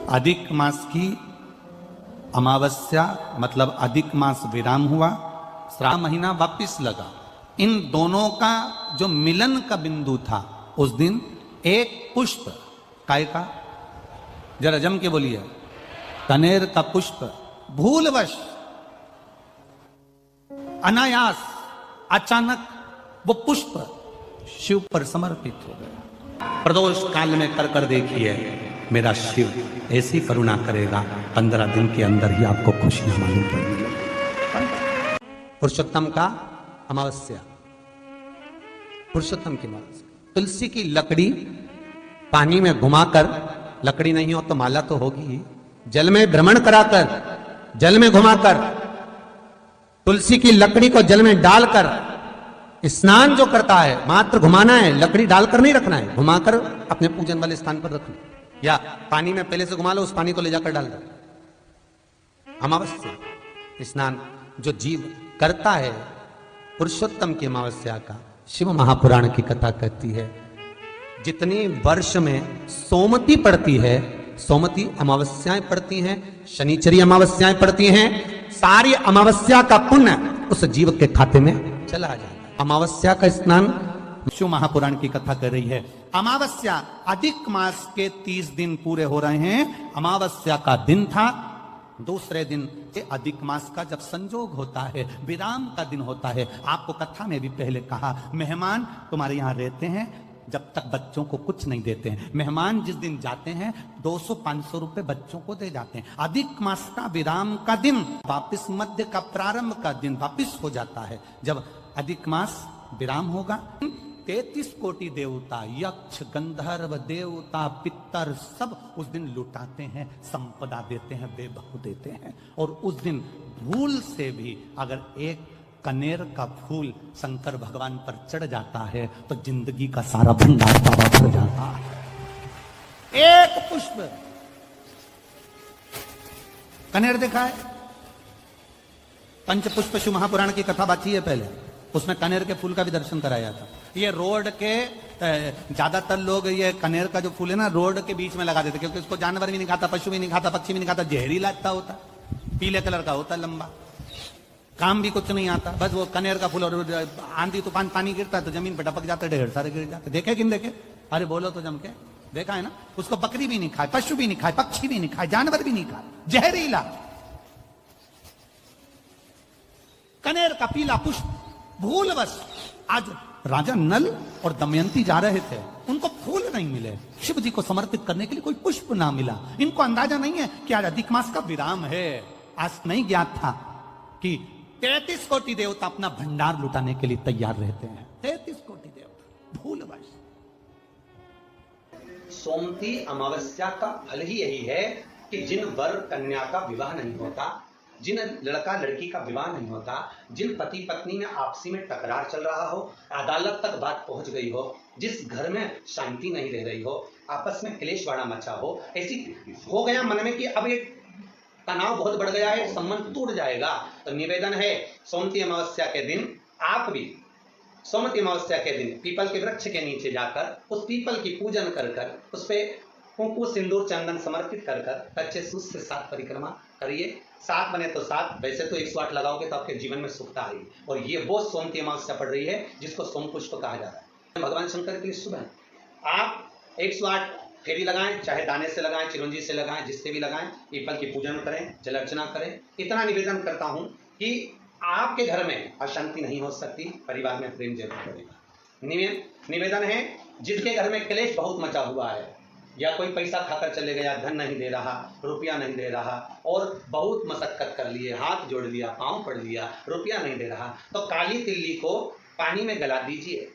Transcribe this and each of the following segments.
अधिक मास की अमावस्या मतलब अधिक मास विराम हुआ, श्रावण महीना वापिस लगा। इन दोनों का जो मिलन का बिंदु था उस दिन एक पुष्प काय का, जरा जम के बोलिए, कनेर का पुष्प भूलवश अनायास अचानक वो पुष्प शिव पर समर्पित हो गया। प्रदोष काल में कर देखिए, मेरा शिव ऐसी करुणा करेगा, 15 दिन के अंदर ही आपको खुशियां मालूम पड़ेंगी। पुरुषोत्तम का अमावस्या, पुरुषोत्तम की अमावस्या, तुलसी की लकड़ी पानी में घुमाकर, लकड़ी नहीं हो तो माला तो होगी ही, जल में भ्रमण कराकर, जल में घुमाकर, तुलसी की लकड़ी को जल में डालकर स्नान जो करता है, मात्र घुमाना है, लकड़ी डालकर नहीं रखना है, घुमाकर अपने पूजन वाले स्थान पर रखना, या पानी में पहले से घुमा लो, उस पानी को ले जाकर डाल दो। अमावस्या स्नान जो जीव करता है, पुरुषोत्तम की अमावस्या का शिव महापुराण की कथा कहती है, जितनी वर्ष में सोमती पड़ती है, सोमती अमावस्याएं पड़ती हैं, शनिचरी अमावस्याएं पड़ती हैं, सारी अमावस्या का पुण्य उस जीव के खाते में चला जाता है। अमावस्या का स्नान शिव महापुराण की कथा कर रही है। अमावस्या अधिक मास के 30 दिन पूरे हो रहे हैं। अमावस्या का दिन था, दूसरे दिन अधिक मास का जब संजोग होता है, विराम का दिन होता है। आपको कथा में भी पहले कहा, मेहमान तुम्हारे यहां रहते हैं जब तक बच्चों को कुछ नहीं देते हैं। मेहमान जिस दिन जाते हैं 200-500 रुपए बच्चों को दे जाते हैं। अधिक मास का विराम का दिन वापिस मध्य का प्रारंभ का दिन वापिस हो जाता है। जब अधिक मास विराम होगा, 33 कोटि देवता, यक्ष, गंधर्व, देवता, पितर सब उस दिन लुटाते हैं, संपदा देते हैं, बेबहू देते हैं। और उस दिन भूल से भी अगर एक कनेर का फूल शंकर भगवान पर चढ़ जाता है तो जिंदगी का सारा भंडार तबाह हो जाता है। एक पुष्प कनेर देखा है, पंचपुष्प शिव महापुराण की कथा बाची है पहले, उसमें कनेर के फूल का भी दर्शन कराया था। ये रोड के ज्यादातर लोग ये कनेर का जो फूल है ना रोड के बीच में लगा देते, क्योंकि उसको जानवर भी नहीं खाता, पशु भी नहीं खाता, पक्षी भी नहीं खाता, जहरीला लगता होता, पीले कलर का होता, लंबा, काम भी कुछ नहीं आता, बस वो कनेर का फूल, और आंधी तूफान पानी गिरता है तो जमीन पर टपक जाते, ढेर सारे गिर जाते। देखे कि नहीं देखे? अरे बोलो तो जम के, देखा है ना? उसको बकरी भी नहीं खाए, पशु भी नहीं खाए, पक्षी भी नहीं खाए, जानवर भी नहीं खाए, जहरीला कनेर का पीला पुष्प। भूलवश आज राजा नल और दमयंती जा रहे थे, उनको फूल नहीं मिले, शिव जी को समर्पित करने के लिए कोई पुष्प ना मिला। इनको अंदाजा नहीं है कि आज अधिक मास का विराम है। आज नहीं ज्ञात था कि 33 कोटि देवता अपना भंडार लुटाने के लिए तैयार रहते हैं। 33 कोटि देवता भूलवश। सोमती अमावस्या का फल ही यही है कि जिन वर कन्या का विवाह नहीं होता, जिन लड़का लड़की का विवाह नहीं होता, जिन पति पत्नी में आपसी में टकरार चल रहा हो, अदालत तक बात पहुंच गई हो, जिस घर में शांति नहीं रह रही हो, आपस में क्लेश बड़ा मचा हो, ऐसी हो गया मन में कि अब ये तनाव बहुत बढ़ गया है, संबंध टूट जाएगा, तो निवेदन है सोमती अमावस्या के दिन आप भी सोमती अमावस्या के दिन पीपल के वृक्ष के नीचे जाकर उस पीपल की पूजन कर कर उस पे कुंकु सिंदूर चंदन समर्पित कर कर कच्चे सूत से 7 परिक्रमा करिए। 7 बने तो 7, वैसे तो 108 लगाओगे तो आपके जीवन में सुखता आएगी। और ये वो सोमती अमावस्या पड़ रही है जिसको सोम पुष्प कहा जाता है। भगवान शंकर के लिए शुभ है। आप 108 फेरी लगाएं, चाहे दाने से लगाएं, चिरंजी से लगाएं, जिससे भी लगाएं, पीपल की पूजन करें, जल अर्चना करें। इतना निवेदन करता हूं कि आपके घर में अशांति नहीं हो सकती, परिवार में प्रेम जरूर करेगा। निवेदन है जिसके घर में क्लेश बहुत मचा हुआ है, या कोई पैसा खाकर चले गया, धन नहीं दे रहा, रुपया नहीं दे रहा, और बहुत मशक्कत कर लिए, हाथ जोड़ लिया, पांव पड़ लिया, रुपया नहीं दे रहा, तो काली तिल्ली को पानी में गला दीजिए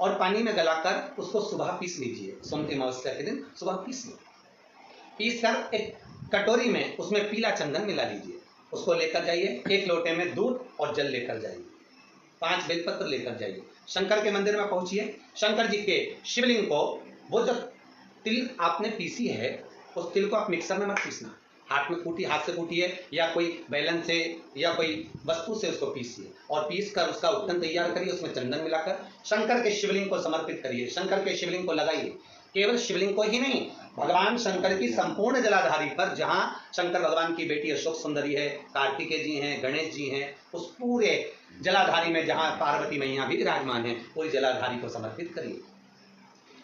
और पानी में गलाकर उसको सुबह पीस लीजिए। सोमती अमावस्या के दिन सुबह पीस लो, पीस कर एक कटोरी में उसमें पीला चंदन मिला लीजिए, उसको लेकर जाइए। 1 लोटे में दूध और जल लेकर जाइए, 5 बेलपत्र लेकर जाइए, शंकर के मंदिर में पहुंचिए। शंकर जी के शिवलिंग को, वो जो तिल आपने पीसी है उस तिल को आप मिक्सर में मत पीसना, हाथ से कूटिए, या कोई बैलन से या कोई वस्तु से उसको पीसिए, और पीस कर उसका उत्तन तैयार करिए, उसमें चंदन मिलाकर शंकर के शिवलिंग को समर्पित करिए, शंकर के शिवलिंग को लगाइए। केवल शिवलिंग को ही नहीं, भगवान शंकर की संपूर्ण जलाधारी पर, जहां शंकर भगवान की बेटी अशोक सुंदरी है, कार्तिकेय जी हैं, गणेश जी हैं, उस पूरे जलाधारी में जहां पार्वती मैया भी विराजमान है, पूरी जलाधारी को समर्पित करिए।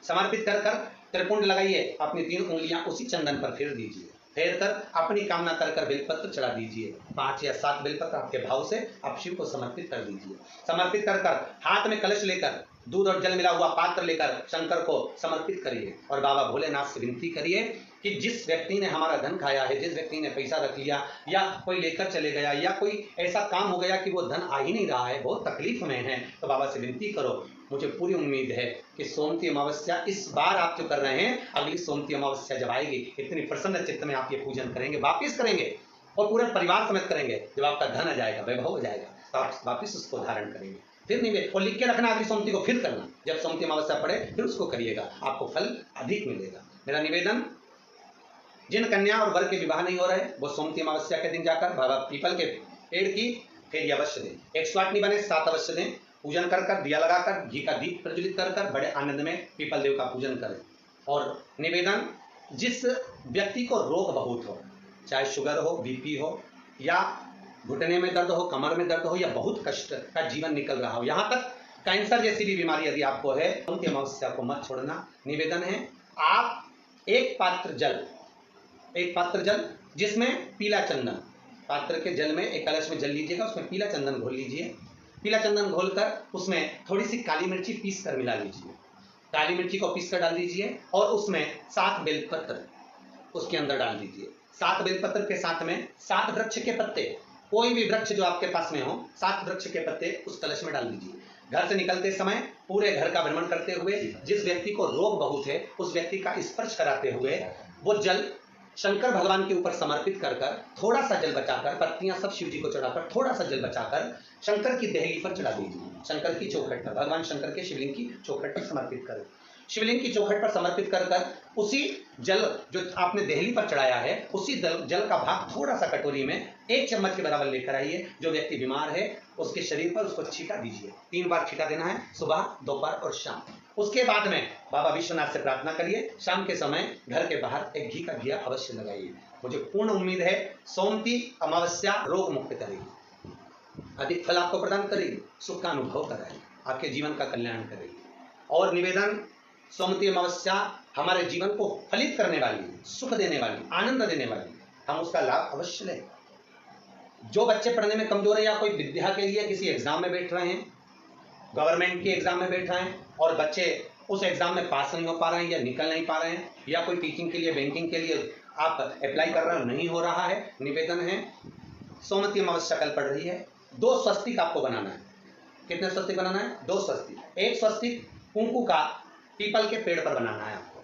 समर्पित कर कर त्रिपुंड लगाइए, अपनी 3 उंगलियां उसी चंदन पर फेर दीजिए। फेर कर अपनी कामना कर कर बेलपत्र चढ़ा दीजिए। 5 या 7 बेलपत्र आपके भाव से आप शिव को समर्पित कर दीजिए। समर्पित कर कर हाथ में कलश लेकर, दूध और जल मिला हुआ पात्र लेकर शंकर को समर्पित करिए और बाबा भोलेनाथ से विनती करिए कि जिस व्यक्ति ने हमारा धन खाया है, जिस व्यक्ति ने पैसा रख लिया या कोई लेकर चले गया या कोई ऐसा काम हो गया कि वो धन आ ही नहीं रहा है, बहुत तकलीफ में है, तो बाबा से विनती करो। मुझे पूरी उम्मीद है कि सोमती अमावस्या इस बार आप जो कर रहे हैं, अगली सोमती अमावस्या जब आएगी, इतनी प्रसन्न चित्त में आप ये पूजन करेंगे, वापिस करेंगे और पूरे परिवार समेत करेंगे। जब आपका धन आ जाएगा, वैभव हो जाएगा, तो आप वापिस उसको धारण करेंगे। फिर निवेद और लिख के रखना, अगली सोमती को फिर करना, जब सोमती अमावस्या पड़े फिर उसको करिएगा, आपको फल अधिक मिलेगा। मेरा निवेदन, जिन कन्या और वर के विवाह नहीं हो रहे, वो सोमती अमावस्या के दिन जाकर बाबा पीपल के पेड़ की फेरी अवश्य दें। 108 नहीं बने 7 अवश्य दें। पूजन कर कर, दिया लगाकर, घी का दीप प्रज्वलित कर कर बड़े आनंद में पीपल देव का पूजन करें। और निवेदन, जिस व्यक्ति को रोग बहुत हो, चाहे शुगर हो, बीपी हो या घुटने में दर्द हो, कमर में दर्द हो या बहुत कष्ट का जीवन निकल रहा हो, यहाँ तक कैंसर जैसी भी बीमारी यदि आपको है, सोमती अमावस्या को मत छोड़ना। निवेदन है, आप एक पात्र जल जिसमें पीला चंदन, पात्र के जल में एक कलश में जल लीजिएगा, उसमें पीला चंदन घोल लीजिए। पीला चंदन घोलकर उसमें थोड़ी सी काली मिर्ची पीस कर मिला लीजिए। काली मिर्ची को पीस कर डाल दीजिए और उसमें 7 बेलपत्र उसके अंदर डाल दीजिए। 7 बेलपत्र के साथ में 7 वृक्ष के पत्ते, कोई भी वृक्ष जो आपके पास में हो, 7 वृक्ष के पत्ते उस कलश में डाल दीजिए। घर से निकलते समय पूरे घर का भ्रमण करते हुए, जिस व्यक्ति को रोग बहुत है उस व्यक्ति का स्पर्श कराते हुए वो जल शंकर भगवान के ऊपर समर्पित कर कर, थोड़ा सा जल बचाकर, पत्तियां सब शिव जी को चढ़ाकर, थोड़ा सा जल बचाकर शंकर की देहली पर चढ़ा दीजिए। शंकर की चौखट पर, भगवान शंकर के शिवलिंग की चौखट पर समर्पित करें। शिवलिंग की चौखट पर समर्पित कर कर उसी जल जो आपने देहली पर चढ़ाया है, उसी जल का भाग थोड़ा सा कटोरी में 1 चम्मच के बराबर लेकर आइए। जो व्यक्ति बीमार है उसके शरीर पर उसको छींटा दीजिए। 3 बार छींटा देना है, सुबह, दोपहर और शाम। उसके बाद में बाबा विश्वनाथ से प्रार्थना करिए। शाम के समय घर के बाहर एक घी का दिया अवश्य लगाइए। मुझे पूर्ण उम्मीद है सोमती अमावस्या रोग मुक्त करेगी, अधिक फल आपको प्रदान करेगी, सुख का अनुभव कराएगी, आपके जीवन का कल्याण करेगी। और निवेदन, सोमती अमावस्या हमारे जीवन को फलित करने वाली, सुख देने वाली, आनंद देने वाली, हम उसका लाभ अवश्य लें। जो बच्चे पढ़ने में कमजोर है या कोई विद्या के लिए किसी एग्जाम में बैठ रहे हैं, गवर्नमेंट के एग्जाम में बैठ रहे हैं और बच्चे उस एग्जाम में पास नहीं हो पा रहे हैं या निकल नहीं पा रहे हैं, या कोई टीचिंग के लिए, बैंकिंग के लिए आप अप्लाई कर रहे हो, नहीं हो रहा है, निवेदन है, सोमती अमावस्या कल पड़ रही है, 2 स्वस्तिक आपको बनाना है। कितने स्वस्तिक बनाना है? 2 स्वस्तिक। एक स्वस्तिक कुंकू का पीपल के पेड़ पर बनाना है आपको।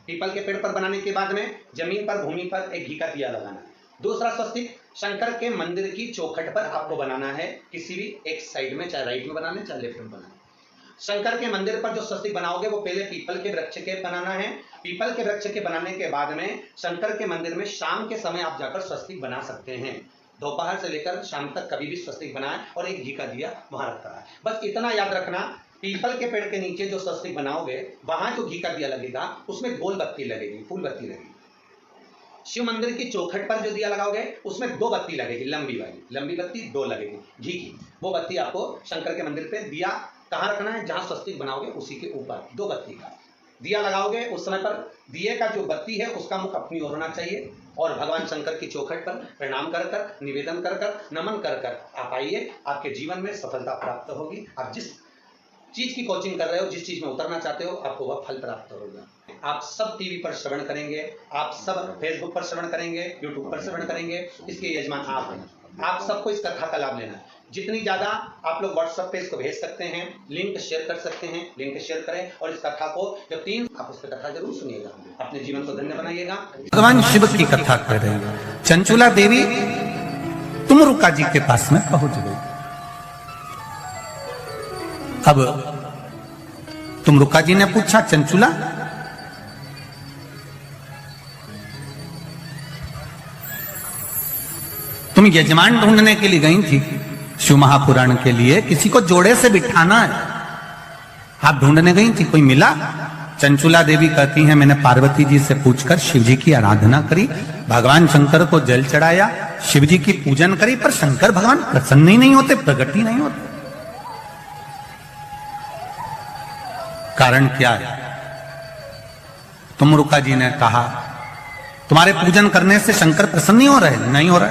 पीपल के पेड़ पर बनाने के बाद में जमीन पर, भूमि पर एक घी का दिया लगाना है। दूसरा स्वस्तिक शंकर के मंदिर की चौखट पर आपको बनाना है, किसी भी एक साइड में, चाहे राइट में बनाने चाहे लेफ्ट में बनाने। शंकर के मंदिर पर जो स्वस्तिक बनाओगे वो पहले पीपल के वृक्ष के बनाना है। पीपल के वृक्ष के बनाने के बाद में शंकर के मंदिर में शाम के समय आप जाकर स्वस्तिक बना सकते हैं। दोपहर से लेकर शाम तक कभी भी स्वस्तिक बनाएं और एक घी का दिया वहां रखता है। बस इतना याद रखना, पीपल के पेड़ के नीचे जो स्वस्तिक बनाओगे वहां जो घी का दिया लगेगा उसमें गोल बत्ती लगेगी, फूल बत्ती लगेगी। शिव मंदिर की चौखट पर जो दिया लगाओगे उसमें 2 बत्ती लगेगी, लंबी वाली, लंबी बत्ती 2 लगेगी घी की। वो बत्ती आपको शंकर के मंदिर पे दिया कहाँ रखना है? जहां स्वस्तिक बनाओगे उसी के ऊपर 2 बत्ती का दिया लगाओगे। उस समय पर दिए का जो बत्ती है उसका मुख अपनी ओर होना चाहिए और भगवान शंकर की चौखट पर प्रणाम कर कर, निवेदन कर कर, नमन कर कर आप आइए। आपके जीवन में सफलता प्राप्त होगी। आप जिस चीज की कोचिंग कर रहे हो, जिस चीज में उतरना चाहते हो, आपको वह फल प्राप्त होगा। आप सब टीवी पर श्रवण करेंगे, आप सब फेसबुक पर श्रवण करेंगे, यूट्यूब पर श्रवण करेंगे, इसके यजमान आप हैं। आप सबको इस कथा का लाभ लेना है। जितनी ज्यादा आप लोग व्हाट्सएप पे इसको भेज सकते हैं, लिंक शेयर कर सकते हैं, लिंक शेयर करें और इस कथा को जब 3 आप उस पर कथा जरूर सुनिएगा, अपने जीवन को धन्य बनाइएगा। भगवान शिव की कथा कर रहे हैं। चंचुला देवी तुमरुका जी के पास में पहुंच गई। अब तुमरुका जी ने पूछा, चंचुला तुम यजमान ढूंढने के लिए गई थी शिव महापुराण के लिए, किसी को जोड़े से बिठाना है, आप ढूंढने गई थी, कोई मिला? चंचुला देवी कहती हैं मैंने पार्वती जी से पूछकर शिव जी की आराधना करी, भगवान शंकर को जल चढ़ाया, शिव जी की पूजन करी, पर शंकर भगवान प्रसन्न ही नहीं होते, प्रकट ही नहीं होते। कारण क्या है? तुमरुका जी ने कहा तुम्हारे पूजन करने से शंकर प्रसन्न नहीं हो रहे, नहीं हो रहा।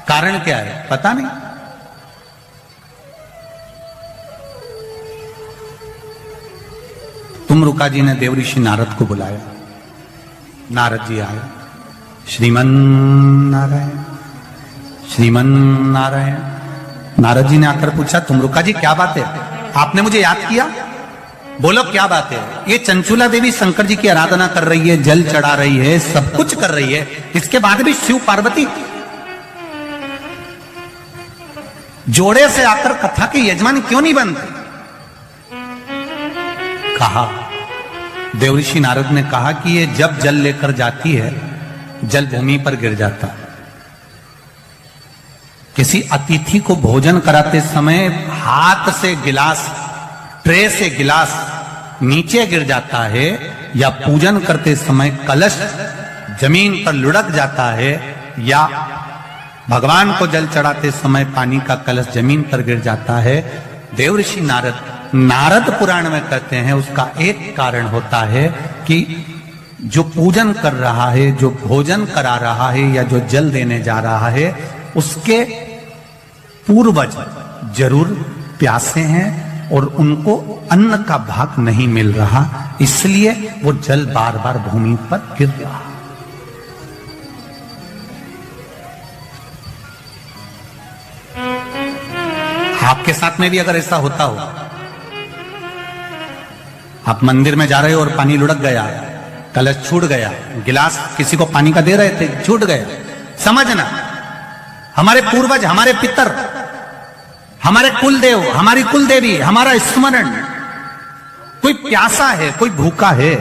कारण क्या है? पता नहीं। तुमरुका जी ने देवऋषि नारद को बुलाया। नारद जी आए। श्रीमन नारायण, श्रीमन नारायण। नारद जी ने आकर पूछा तुमरुका जी क्या बात है, आपने मुझे याद किया, बोलो क्या बात है? ये चंचुला देवी शंकर जी की आराधना कर रही है, जल चढ़ा रही है, सब कुछ कर रही है, इसके बाद भी शिव पार्वती जोड़े से आकर कथा के यजमान क्यों नहीं बनते? कहा, देवऋषि नारद ने कहा कि ये जब जल लेकर जाती है जल भूमि पर गिर जाता है। किसी अतिथि को भोजन कराते समय हाथ से गिलास, ट्रे से गिलास नीचे गिर जाता है, या पूजन करते समय कलश जमीन पर लुढ़क जाता है, या भगवान को जल चढ़ाते समय पानी का कलश जमीन पर गिर जाता है। देवऋषि नारद पुराण में कहते हैं उसका एक कारण होता है कि जो पूजन कर रहा है, जो भोजन करा रहा है, या जो जल देने जा रहा है, उसके पूर्वज जरूर प्यासे हैं और उनको अन्न का भाग नहीं मिल रहा, इसलिए वो जल बार बार भूमि पर गिर रहा। आपके साथ में भी अगर ऐसा होता हो, आप मंदिर में जा रहे हो और पानी लुढ़क गया, कलश छूट गया, गिलास किसी को पानी का दे रहे थे छूट गया, समझना हमारे पूर्वज, हमारे पितर, हमारे कुलदेव, हमारी कुलदेवी, हमारा स्मरण, कोई प्यासा है, कोई भूखा है,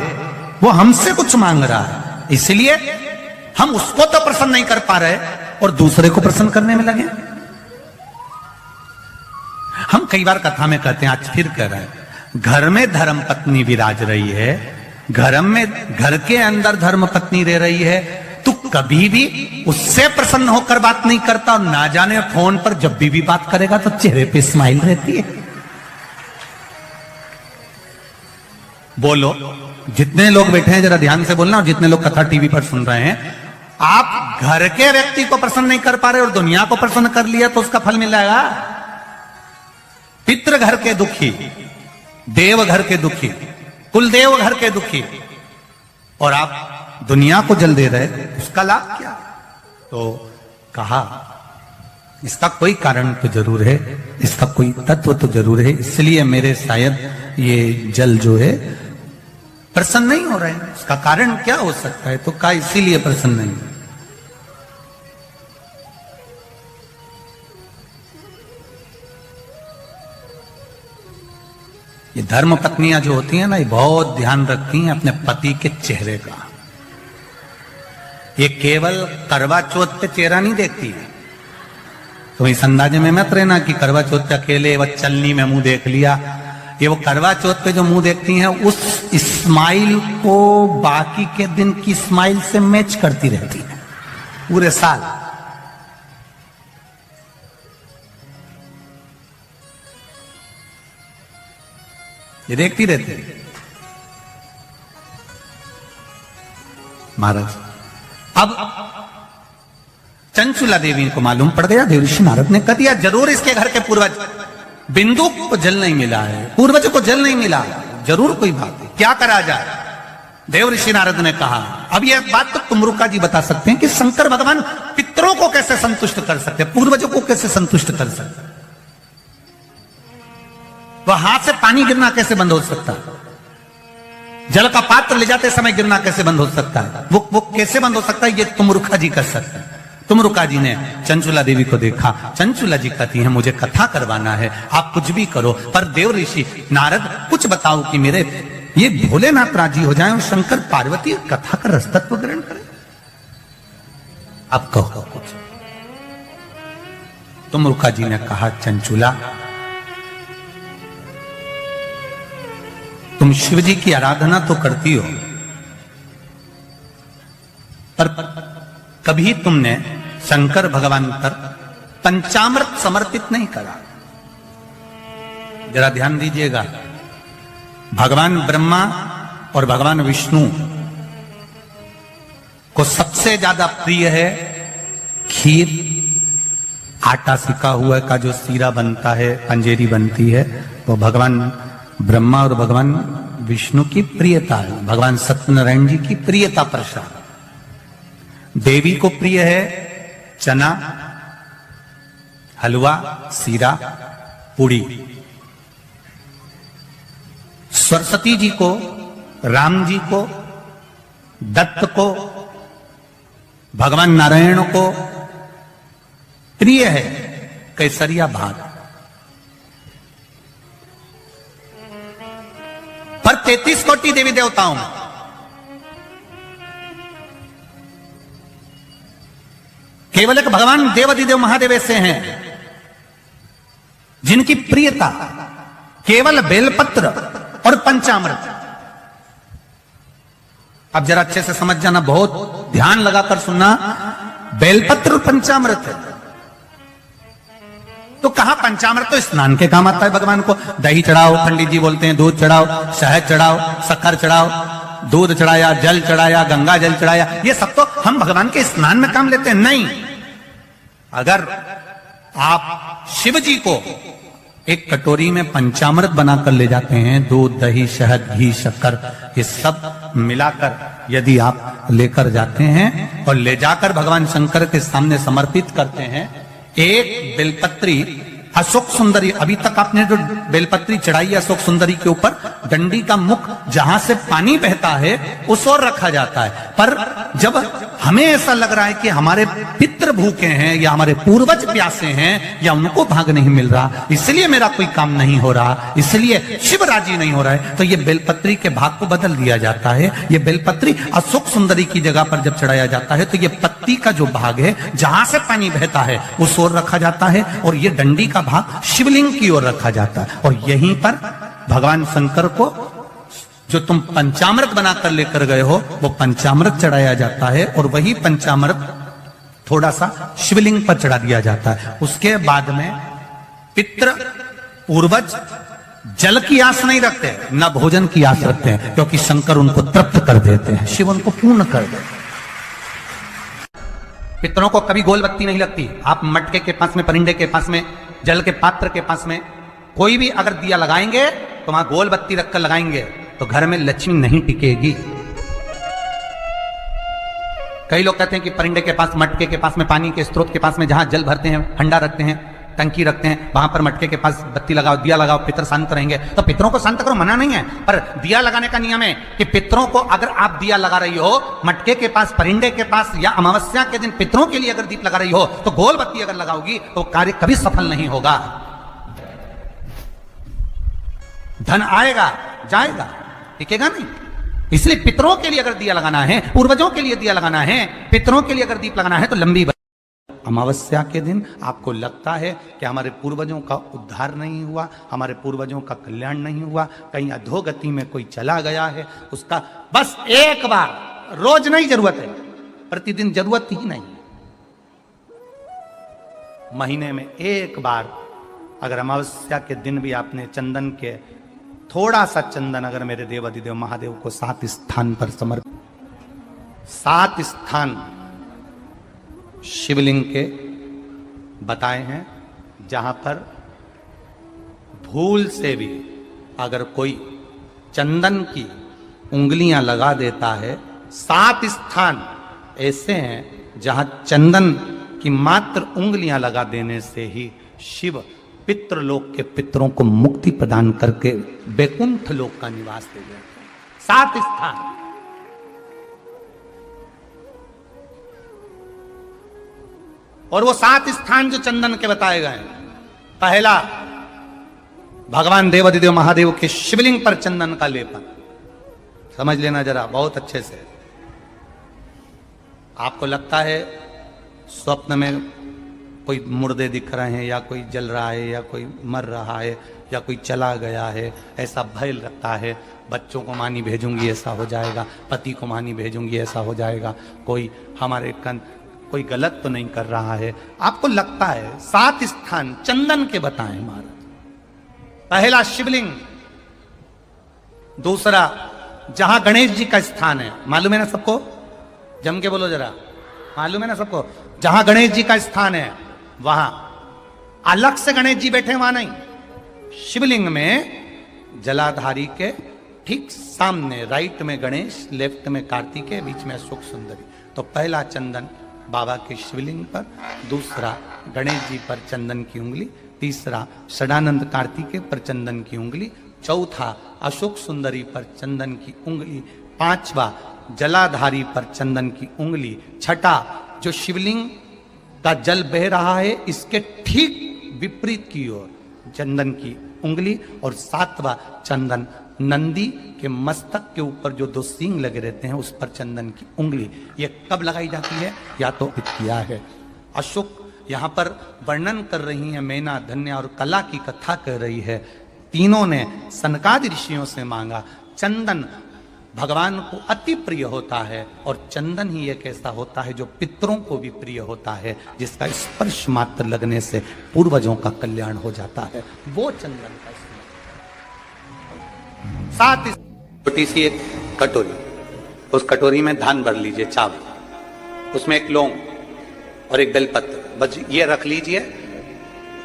वो हमसे कुछ मांग रहा है, इसलिए हम उसको तो प्रसन्न नहीं कर पा रहे और दूसरे को प्रसन्न करने में लगे। हम कई बार कथा में कहते हैं, आज फिर कह रहे हैं, घर में धर्म पत्नी विराज रही है, घर के अंदर धर्म पत्नी रह रही है, तू कभी भी उससे प्रसन्न होकर बात नहीं करता, और ना जाने फोन पर जब भी बात करेगा तो चेहरे पे स्माइल रहती है। बोलो, जितने लोग बैठे हैं जरा ध्यान से बोलना, और जितने लोग कथा टीवी पर सुन रहे हैं, आप घर के व्यक्ति को प्रसन्न नहीं कर पा रहे और दुनिया को प्रसन्न कर लिया तो उसका फल मिल जाएगा। पितृ घर के दुखी, देव घर के दुखी, कुलदेव घर के दुखी, और आप दुनिया को जल दे रहे, उसका लाभ क्या? तो कहा इसका कोई कारण तो जरूर है, इसका कोई तत्व तो जरूर है, इसलिए मेरे शायद ये जल जो है प्रसन्न नहीं हो रहे हैं। इसका कारण क्या हो सकता है? तो कहा इसीलिए प्रसन्न नहीं। ये धर्म पत्नियां जो होती हैं ना, ये बहुत ध्यान रखती हैं अपने पति के चेहरे का। ये केवल करवा चौथ पे चेहरा नहीं देखती है। तो इस अंदाजे में मत रहना कि करवा चौथ पे अकेले वह चलनी में मुंह देख लिया। ये वो करवा चौथ पे जो मुंह देखती हैं, उस स्माइल को बाकी के दिन की स्माइल से मैच करती रहती है पूरे साल। ये देखती रहती है। महाराज, अब चंचुला देवी को मालूम पड़ गया, देवऋषि नारद ने कह दिया जरूर इसके घर के पूर्वज, बिंदु को जल नहीं मिला है, पूर्वज को जल नहीं मिला, जरूर कोई बात है, क्या करा जाए? देवऋषि नारद ने कहा, अब यह बात तो तुमरुका जी बता सकते हैं कि शंकर भगवान पितरों को कैसे संतुष्ट कर सकते, पूर्वजों को कैसे संतुष्ट कर सकते, वह हाथ से पानी गिरना कैसे बंद हो सकता है, जल का पात्र ले जाते समय गिरना कैसे बंद हो सकता है, वो कैसे बंद हो सकता है? ये तुमरुका जी कर सकते हैं। तुमरुका जी ने चंचुला देवी को देखा, चंचुला जी कहती हैं मुझे कथा करवाना है, आप कुछ भी करो, पर देव ऋषि नारद कुछ बताओ कि मेरे ये भोलेनाथ राजी हो जाए और शंकर पार्वती कथा का रसतत्व ग्रहण करें। अब कहो कुछ। तुमरुका जी ने कहा, चंचुला तुम शिव जी की आराधना तो करती हो, पर कभी तुमने शंकर भगवान पर पंचामृत समर्पित नहीं करा। जरा ध्यान दीजिएगा, भगवान ब्रह्मा और भगवान विष्णु को सबसे ज्यादा प्रिय है खीर, आटा सिका हुआ का जो सीरा बनता है, पंजेरी बनती है, वो भगवान ब्रह्मा और भगवान विष्णु की प्रियता है, भगवान सत्यनारायण जी की प्रियता प्रसाद। देवी को प्रिय है चना, हलवा, सीरा, पूड़ी। सरस्वती जी को, राम जी को, दत्त को, भगवान नारायण को प्रिय है केसरिया भात। पर 33 कोटि देवी देवताओं में केवल एक भगवान देवाधिदेव महादेव ऐसे हैं जिनकी प्रियता केवल बेलपत्र और पंचामृत। अब जरा अच्छे से समझ जाना, बहुत ध्यान लगाकर सुनना, बेलपत्र और पंचामृत है। तो कहां पंचामृत तो स्नान के काम आता है भगवान को। दही चढ़ाओ, पंडित जी बोलते हैं, दूध चढ़ाओ, शहद चढ़ाओ, शक्कर चढ़ाओ, दूध चढ़ाया, जल चढ़ाया, गंगा जल चढ़ाया, ये सब तो हम भगवान के स्नान में काम लेते हैं। नहीं, अगर आप शिव जी को एक कटोरी में पंचामृत बनाकर ले जाते हैं, दूध, दही, शहद, घी, शक्कर, ये सब मिलाकर यदि आप लेकर जाते हैं और ले जाकर भगवान शंकर के सामने समर्पित करते हैं, एक बेलपत्री अशोक सुंदरी, अभी तक आपने जो बेलपत्री चढ़ाई है अशोक सुंदरी के ऊपर, डंडी का मुख जहां से पानी बहता है उस ओर रखा जाता है। पर जब हमें ऐसा लग रहा है कि हमारे पितृ भूखे हैं या हमारे पूर्वज प्यासे हैं या उनको भाग नहीं मिल रहा, इसलिए मेरा कोई काम नहीं हो रहा, इसलिए शिव राजी नहीं हो रहा है, तो ये बेलपत्री के भाग को बदल दिया जाता है। ये बेलपत्री अशोक सुंदरी की जगह पर जब चढ़ाया जाता है तो ये पत्ती का जो भाग है जहां से पानी बहता है उस ओर रखा जाता है और ये डंडी का भाग शिवलिंग की ओर रखा जाता है। और यहीं पर भगवान शंकर को जो तुम पंचामृत बनाकर लेकर गए हो वो पंचामृत चढ़ाया जाता है और वही पंचामृत थोड़ा सा शिवलिंग पर चढ़ा दिया जाता है। उसके बाद में पितृ पूर्वज जल की आस नहीं रखते, न भोजन की आस रखते हैं, क्योंकि शंकर उनको तृप्त कर देते हैं, शिव उनको पूर्ण कर देते हैं। पितरों को कभी गोल बत्ती नहीं लगती। आप मटके के पास में, परिंदे के पास में, जल के पात्र के पास में कोई भी अगर दिया लगाएंगे तो वहां गोल बत्ती रखकर लगाएंगे तो घर में लक्ष्मी नहीं टिकेगी। कई लोग कहते हैं कि परिंदे के पास, मटके के पास में, पानी के स्रोत के पास में जहां जल भरते हैं, हंडा रखते हैं, टंकी रखते हैं, वहां पर मटके के पास बत्ती लगाओ, दिया लगाओ, पितर शांत रहेंगे। तो पितरों को शांत करो, मना नहीं है, पर दिया लगाने का नियम है कि पितरों को अगर आप दिया लगा रही हो मटके के पास, परिंदे के पास, या अमावस्या के दिन पितरों के लिए अगर दीप लगा रही हो तो गोल बत्ती अगर लगाओगी तो कार्य कभी सफल नहीं होगा। धन आएगा जाएगा, टिकेगा नहीं। इसलिए पितरों के लिए अगर दिया लगाना है, पूर्वजों के लिए दिया लगाना है, पितरों के लिए अगर दीप लगाना है तो लंबी। अमावस्या के दिन आपको लगता है कि हमारे पूर्वजों का उद्धार नहीं हुआ, हमारे पूर्वजों का कल्याण नहीं हुआ, कहीं अधोगति में कोई चला गया है, उसका बस एक बार, रोज नहीं जरूरत है, प्रतिदिन जरूरत ही नहीं, महीने में एक बार अगर अमावस्या के दिन भी आपने चंदन के थोड़ा सा चंदन अगर मेरे देवाधिदेव महादेव को 7 स्थान पर समर्पित, 7 स्थान शिवलिंग के बताए हैं जहां पर भूल से भी अगर कोई चंदन की उंगलियां लगा देता है, 7 स्थान ऐसे हैं जहां चंदन की मात्र उंगलियां लगा देने से ही शिव पितृलोक के पितरों को मुक्ति प्रदान करके वैकुंठ लोक का निवास दे देते हैं। 7 स्थान। और वो 7 स्थान जो चंदन के बताए गए हैं, पहला भगवान देवाधिदेव महादेव के शिवलिंग पर चंदन का लेपन, समझ लेना जरा बहुत अच्छे से। आपको लगता है स्वप्न में कोई मुर्दे दिख रहे हैं या कोई जल रहा है या कोई मर रहा है या कोई चला गया है, ऐसा भय लगता है। बच्चों को मानी भेजूंगी ऐसा हो जाएगा, पति को मानी भेजूंगी ऐसा हो जाएगा, कोई हमारे कोई गलत तो नहीं कर रहा है, आपको लगता है। 7 स्थान चंदन के बताएं महाराज। पहला शिवलिंग, दूसरा जहां गणेश जी का स्थान है, मालूम है ना सबको, जम के बोलो जरा, मालूम है ना सबको, जहां गणेश जी का स्थान है वहां अलग से गणेश जी बैठे, वहां नहीं। शिवलिंग में जलाधारी के ठीक सामने राइट में गणेश, लेफ्ट में कार्तिकेय, बीच में अशोक सुंदरी। तो पहला चंदन बाबा के शिवलिंग पर, दूसरा गणेश जी पर चंदन की उंगली, तीसरा षडानंद कार्तिकेय पर चंदन की उंगली, चौथा अशोक सुंदरी पर चंदन की उंगली, पांचवा जलाधारी पर चंदन की उंगली, छठा जो शिवलिंग का जल बह रहा है इसके ठीक विपरीत की ओर चंदन की उंगली, और सातवां चंदन नंदी के मस्तक के ऊपर जो 2 सींग लगे रहते हैं उस पर चंदन की उंगली। ये कब लगाई जाती है, या तो किया है। अशोक यहाँ पर वर्णन कर रही है, मैना, धन्या और कला की कथा कर रही है। तीनों ने सनकादि ऋषियों से मांगा। चंदन भगवान को अति प्रिय होता है, और चंदन ही एक ऐसा होता है जो पितरों को भी प्रिय होता है, जिसका स्पर्श मात्र लगने से पूर्वजों का कल्याण हो जाता है, वो चंदन का। 7 छोटी सी एक कटोरी, उस कटोरी में धान भर लीजिए, चावल, उसमें एक लौंग और एक बेलपत्र, बस ये रख लीजिए।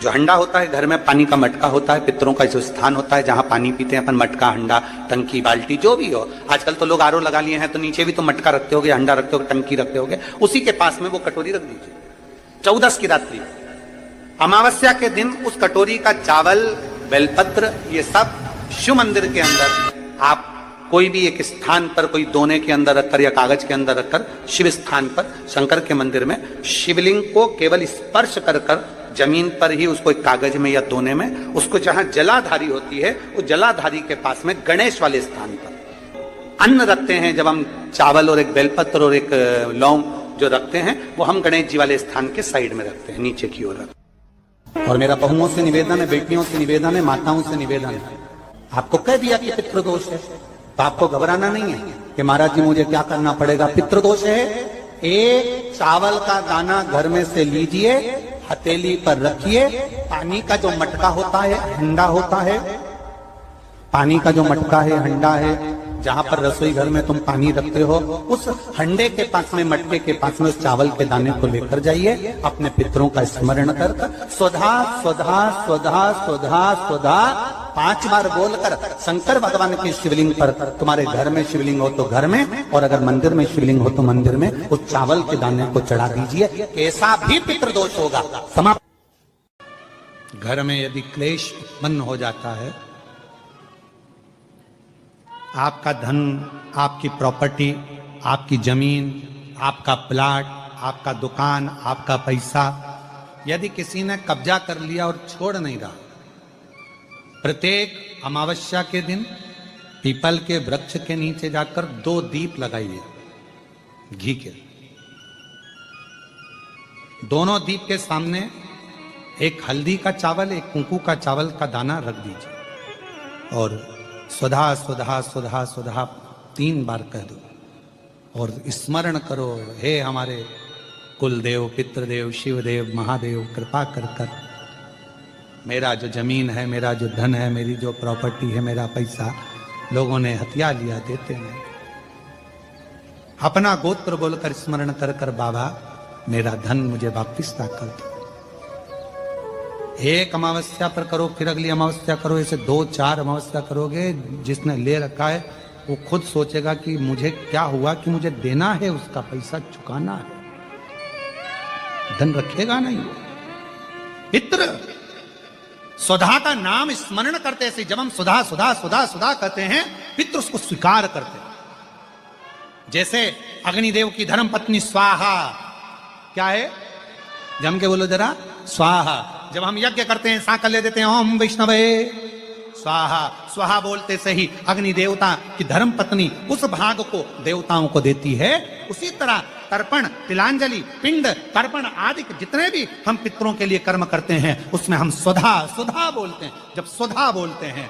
जो हंडा होता है, घर में पानी का मटका होता है, पितरों का जो स्थान होता है जहां पानी पीते हैं अपन, मटका, हंडा, टंकी, बाल्टी, जो भी हो। आजकल तो लोग आरओ लगा लिए हैं, तो नीचे भी तो मटका रखते होगे, हंडा रखते होगे, टंकी रखते होगे, उसी के पास में वो कटोरी रख दीजिए। 14 की रात्रि, अमावस्या के दिन उस कटोरी का चावल, बेलपत्र, ये सब शिव मंदिर के अंदर आप कोई भी एक स्थान पर, कोई दोने के अंदर रखकर या कागज के अंदर रखकर, शिव स्थान पर, शंकर के मंदिर में शिवलिंग को केवल स्पर्श कर कर जमीन पर ही, उसको एक कागज में या दोने में, उसको जहां जलाधारी होती है उस जलाधारी के पास में गणेश वाले स्थान पर अन्न रखते हैं। जब हम चावल और एक बेलपत्र और एक लौंग जो रखते हैं, वो हम गणेश जी वाले स्थान के साइड में रखते हैं, नीचे की ओर रखते हैं। और मेरा बहुओं से निवेदन है, बेटियों से निवेदन है, माताओं से निवेदन है, आपको कह दिया कि पितृदोष है, तो आपको घबराना नहीं है कि महाराज जी मुझे क्या करना पड़ेगा। पितृदोष है, एक चावल का दाना घर में से लीजिए, हथेली पर रखिए, पानी का जो मटका होता है, हंडा होता है, पानी का जो मटका है, हंडा है, जहां पर रसोई घर में तुम पानी रखते हो, उस हंडे के पास में, मटके के पास में उस चावल के दाने को लेकर जाइए, अपने पितरों का स्मरण कर स्वधा स्वधा स्वधा स्वधा स्वधा 5 बार बोलकर शंकर भगवान के शिवलिंग पर, तुम्हारे घर में शिवलिंग हो तो घर में, और अगर मंदिर में शिवलिंग हो तो मंदिर में, उस चावल के दाने को चढ़ा दीजिए। कैसा भी पितृदोष होगा समाप्त। घर में यदि क्लेश उत्पन्न हो जाता है, आपका धन, आपकी प्रॉपर्टी, आपकी जमीन, आपका प्लाट, आपका दुकान, आपका पैसा, यदि किसी ने कब्जा कर लिया और छोड़ नहीं रहा, प्रत्येक अमावस्या के दिन पीपल के वृक्ष के नीचे जाकर 2 दीप लगाइए घी के। दोनों दीप के सामने एक हल्दी का चावल, एक कुंकू का चावल का दाना रख दीजिए, और स्वधा स्वधा स्वधा स्वधा 3 बार कह दो, और स्मरण करो, हे हमारे कुलदेव, पितृदेव, शिवदेव, महादेव, कृपा कर कर मेरा जो जमीन है, मेरा जो धन है, मेरी जो प्रॉपर्टी है, मेरा पैसा लोगों ने हथिया लिया, देते नहीं। अपना गोत्र बोलकर स्मरण कर कर, बाबा मेरा धन मुझे वापिस ला कर दो। एक अमावस्या पर करो, फिर अगली अमावस्या करो, ऐसे 2-4 अमावस्या करोगे। जिसने ले रखा है वो खुद सोचेगा कि मुझे क्या हुआ, कि मुझे देना है, उसका पैसा चुकाना है, धन रखेगा नहीं। पितृ स्वधा का नाम स्मरण करते ऐसे, जब हम सुधा सुधा सुधा सुधा कहते हैं, पितृ उसको स्वीकार करते हैं। जैसे अग्निदेव की धर्म पत्नी स्वाहा, क्या है, जम के बोलो जरा, स्वाहा। जब हम यज्ञ करते हैं, सांकल ले देते हैं, ओम वैष्णवे स्वाहा, स्वाहा बोलते से ही अग्नि देवता की धर्म पत्नी उस भाग को देवताओं को देती है। उसी तरह तर्पण, तिलांजलि, पिंड, तर्पण आदि जितने भी हम पितरों के लिए कर्म करते हैं उसमें हम स्वधा स्वधा बोलते हैं। जब स्वधा बोलते हैं